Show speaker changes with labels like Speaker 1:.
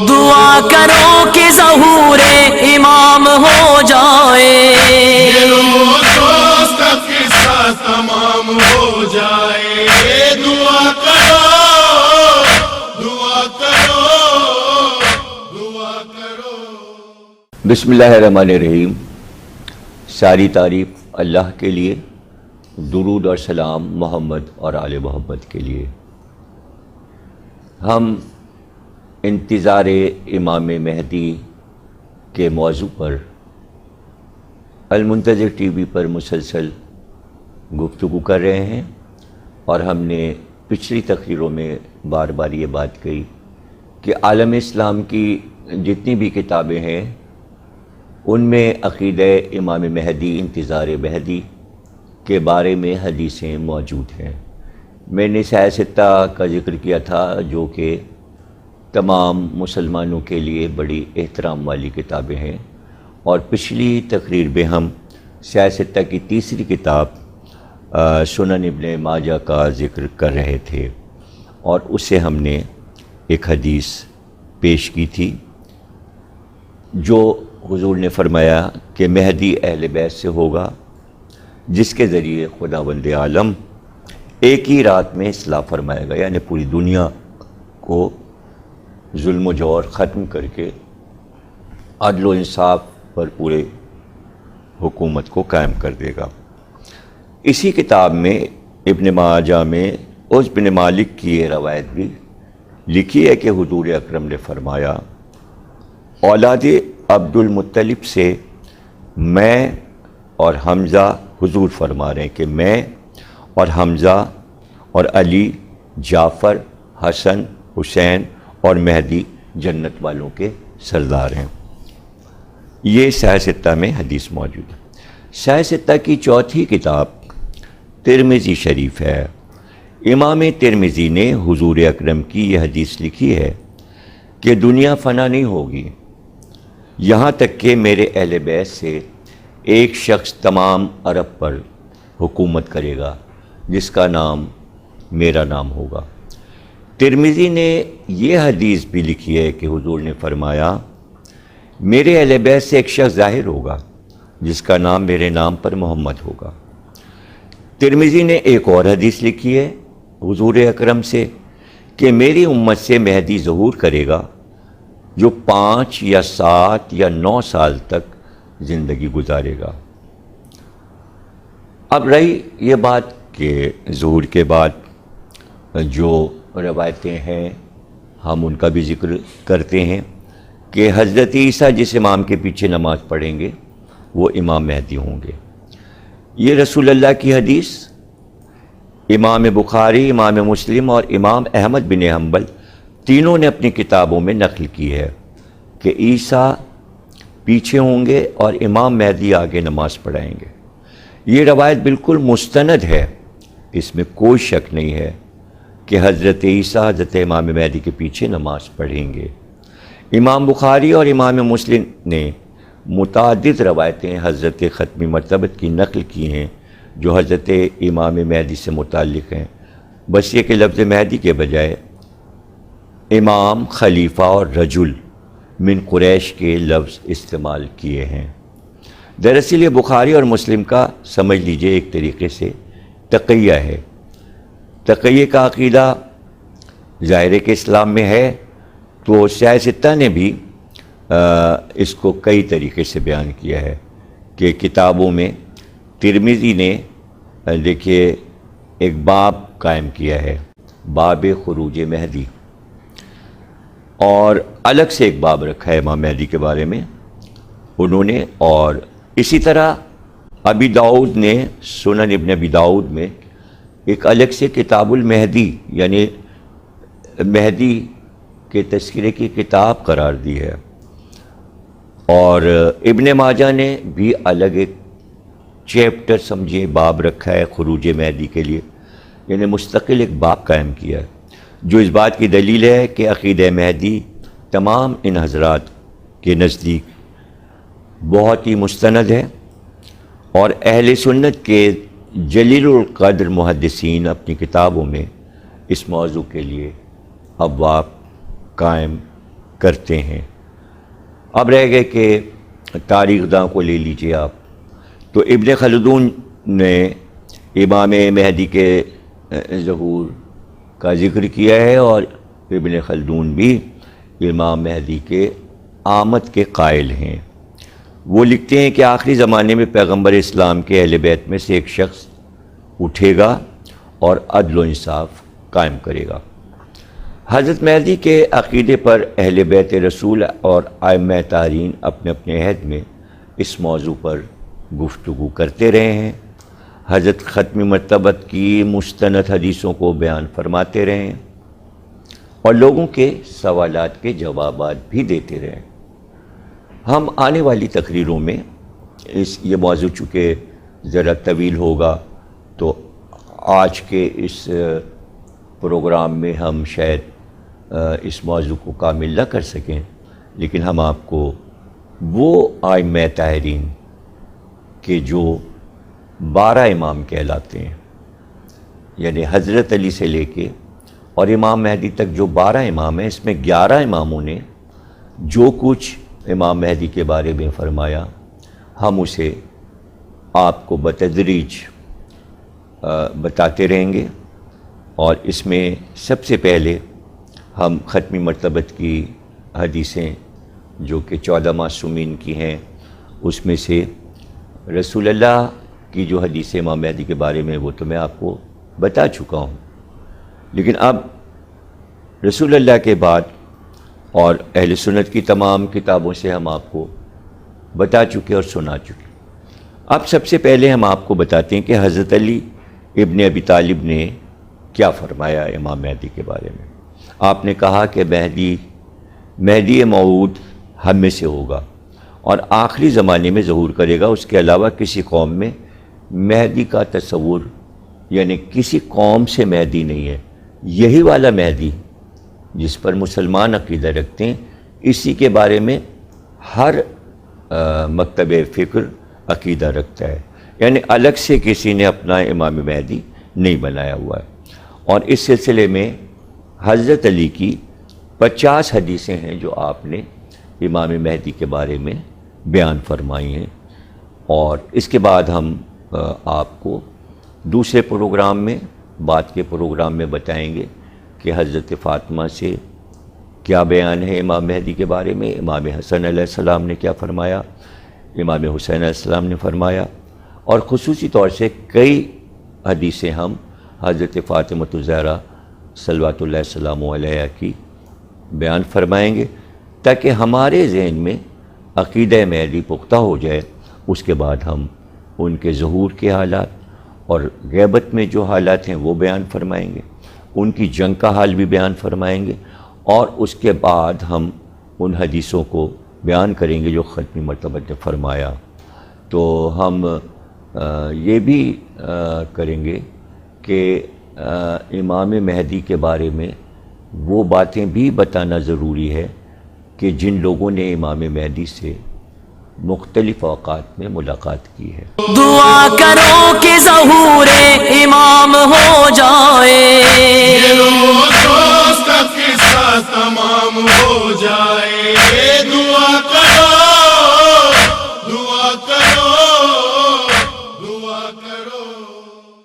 Speaker 1: دعا کرو کہ ظہور امام ہو جائے،
Speaker 2: یہ روز کا قصہ تمام ہو جائے، دعا کرو دعا کرو دعا کرو۔
Speaker 3: بسم اللہ الرحمن الرحیم۔ ساری تعریف اللہ کے لیے، درود اور سلام محمد اور آل محمد کے لیے۔ ہم انتظار امام مہدی کے موضوع پر المنتظر ٹی وی پر مسلسل گفتگو کر رہے ہیں، اور ہم نے پچھلی تقریروں میں بار بار یہ بات کہی کہ عالم اسلام کی جتنی بھی کتابیں ہیں ان میں عقیدہ امام مہدی، انتظار مہدی کے بارے میں حدیثیں موجود ہیں۔ میں نے سیاستہ کا ذکر کیا تھا، جو کہ تمام مسلمانوں کے لیے بڑی احترام والی کتابیں ہیں، اور پچھلی تقریر میں ہم سیاستہ کی تیسری کتاب سنن ابن ماجہ کا ذکر کر رہے تھے، اور اس سے ہم نے ایک حدیث پیش کی تھی جو حضور نے فرمایا کہ مہدی اہل بیت سے ہوگا، جس کے ذریعے خداوند عالم ایک ہی رات میں اصلاح فرمائے گا، یعنی پوری دنیا کو ظلم و جور ختم کر کے عدل و انصاف پر پورے حکومت کو قائم کر دے گا۔ اسی کتاب میں ابن ماجہ میں اس بن مالک کی یہ روایت بھی لکھی ہے کہ حضور اکرم نے فرمایا، اولاد عبد المطلب سے میں اور حمزہ، حضور فرما رہے ہیں کہ میں اور حمزہ اور علی، جعفر، حسن، حسین اور مہدی جنت والوں کے سردار ہیں۔ یہ سیاستہ میں حدیث موجود ہے۔ سیاستہ کی چوتھی کتاب ترمذی شریف ہے۔ امام ترمذی نے حضور اکرم کی یہ حدیث لکھی ہے کہ دنیا فنا نہیں ہوگی یہاں تک کہ میرے اہل بیت سے ایک شخص تمام عرب پر حکومت کرے گا، جس کا نام میرا نام ہوگا۔ ترمذی نے یہ حدیث بھی لکھی ہے کہ حضور نے فرمایا، میرے اہل بیت سے ایک شخص ظاہر ہوگا جس کا نام میرے نام پر محمد ہوگا۔ ترمذی نے ایک اور حدیث لکھی ہے حضور اکرم سے کہ میری امت سے مہدی ظہور کرے گا جو 5 یا 7 یا 9 سال تک زندگی گزارے گا۔ اب رہی یہ بات کہ ظہور کے بعد جو روایتیں ہیں ہم ان کا بھی ذکر کرتے ہیں کہ حضرت عیسیٰ جس امام کے پیچھے نماز پڑھیں گے وہ امام مہدی ہوں گے۔ یہ رسول اللہ کی حدیث امام بخاری، امام مسلم اور امام احمد بن حنبل تینوں نے اپنی کتابوں میں نقل کی ہے کہ عیسیٰ پیچھے ہوں گے اور امام مہدی آگے نماز پڑھائیں گے۔ یہ روایت بالکل مستند ہے، اس میں کوئی شک نہیں ہے کہ حضرت عیسیٰ حضرت امام مہدی کے پیچھے نماز پڑھیں گے۔ امام بخاری اور امام مسلم نے متعدد روایتیں حضرت ختمی مرتبت کی نقل کی ہیں جو حضرت امام مہدی سے متعلق ہیں، بس یہ کہ لفظ مہدی کے بجائے امام، خلیفہ اور رجل من قریش کے لفظ استعمال کیے ہیں۔ دراصل یہ بخاری اور مسلم کا سمجھ لیجئے ایک طریقے سے تقیہ ہے۔ تقیہ کا عقیدہ ظاہر کہ اسلام میں ہے، تو سیاستہ نے بھی اس کو کئی طریقے سے بیان کیا ہے کہ کتابوں میں ترمذی نے دیکھیے ایک باب قائم کیا ہے، باب خروج مہدی، اور الگ سے ایک باب رکھا ہے امام مہدی کے بارے میں انہوں نے، اور اسی طرح ابی داؤد نے سنن ابن ابی داؤد میں ایک الگ سے کتاب المہدی یعنی مہدی کے تذکرے کی کتاب قرار دی ہے، اور ابن ماجہ نے بھی الگ ایک چیپٹر سمجھیے باب رکھا ہے خروج مہدی کے لیے، یعنی مستقل ایک باب قائم کیا ہے، جو اس بات کی دلیل ہے کہ عقیدہ مہدی تمام ان حضرات کے نزدیک بہت ہی مستند ہے، اور اہل سنت کے جلیل القدر محدثین اپنی کتابوں میں اس موضوع کے لیے ابواب قائم کرتے ہیں۔ اب رہ گئے کہ تاریخ داں کو لے لیجئے آپ، تو ابن خلدون نے امام مہدی کے ظہور کا ذکر کیا ہے، اور ابن خلدون بھی امام مہدی کے آمد کے قائل ہیں۔ وہ لکھتے ہیں کہ آخری زمانے میں پیغمبر اسلام کے اہل بیت میں سے ایک شخص اٹھے گا اور عدل و انصاف قائم کرے گا۔ حضرت مہدی کے عقیدے پر اہل بیت رسول اور ائمہ طاہرین اپنے اپنے عہد میں اس موضوع پر گفتگو کرتے رہے ہیں۔ حضرت ختم مرتبت کی مستند حدیثوں کو بیان فرماتے رہے ہیں اور لوگوں کے سوالات کے جوابات بھی دیتے رہے ہیں۔ ہم آنے والی تقریروں میں یہ موضوع چونکہ ذرا طویل ہوگا، تو آج کے اس پروگرام میں ہم شاید اس موضوع کو کامل نہ کر سکیں، لیکن ہم آپ کو وہ ائمہ طاہرین کے جو 12 امام کہلاتے ہیں، یعنی حضرت علی سے لے کے اور امام مہدی تک جو 12 امام ہیں، اس میں 11 اماموں نے جو کچھ امام مہدی کے بارے میں فرمایا، ہم اسے آپ کو بتدریج بتاتے رہیں گے۔ اور اس میں سب سے پہلے ہم ختمی مرتبت کی حدیثیں جو کہ 14 معصومین کی ہیں، اس میں سے رسول اللہ کی جو حدیث امام مہدی کے بارے میں وہ تو میں آپ کو بتا چکا ہوں، لیکن اب رسول اللہ کے بعد اور اہل سنت کی تمام کتابوں سے ہم آپ کو بتا چکے اور سنا چکے۔ اب سب سے پہلے ہم آپ کو بتاتے ہیں کہ حضرت علی ابن ابی طالب نے کیا فرمایا امام مہدی کے بارے میں۔ آپ نے کہا کہ مہدی موعود ہم میں سے ہوگا اور آخری زمانے میں ظہور کرے گا، اس کے علاوہ کسی قوم میں مہدی کا تصور، یعنی کسی قوم سے مہدی نہیں ہے، یہی والا مہدی جس پر مسلمان عقیدہ رکھتے ہیں، اسی کے بارے میں ہر مکتب فکر عقیدہ رکھتا ہے، یعنی الگ سے کسی نے اپنا امام مہدی نہیں بنایا ہوا ہے۔ اور اس سلسلے میں حضرت علی کی 50 حدیثیں ہیں جو آپ نے امام مہدی کے بارے میں بیان فرمائی ہیں، اور اس کے بعد ہم آپ کو دوسرے پروگرام میں، بعد کے پروگرام میں بتائیں گے کہ حضرت فاطمہ سے کیا بیان ہے امام مہدی کے بارے میں، امام حسن علیہ السلام نے کیا فرمایا، امام حسین علیہ السلام نے فرمایا، اور خصوصی طور سے کئی حدیثیں ہم حضرت فاطمۃ الزہرا صلوات اللہ السلام علیہ کی بیان فرمائیں گے، تاکہ ہمارے ذہن میں عقیدہ مہدی پختہ ہو جائے۔ اس کے بعد ہم ان کے ظہور کے حالات اور غیبت میں جو حالات ہیں وہ بیان فرمائیں گے، ان کی جنگ کا حال بھی بیان فرمائیں گے، اور اس کے بعد ہم ان حدیثوں کو بیان کریں گے جو ختمی مرتبہ نے فرمایا۔ تو ہم یہ بھی کریں گے کہ امام مہدی کے بارے میں وہ باتیں بھی بتانا ضروری ہے کہ جن لوگوں نے امام مہدی سے مختلف اوقات میں ملاقات کی ہے۔
Speaker 1: دعا کرو کہ ظہور امام ہو جائے۔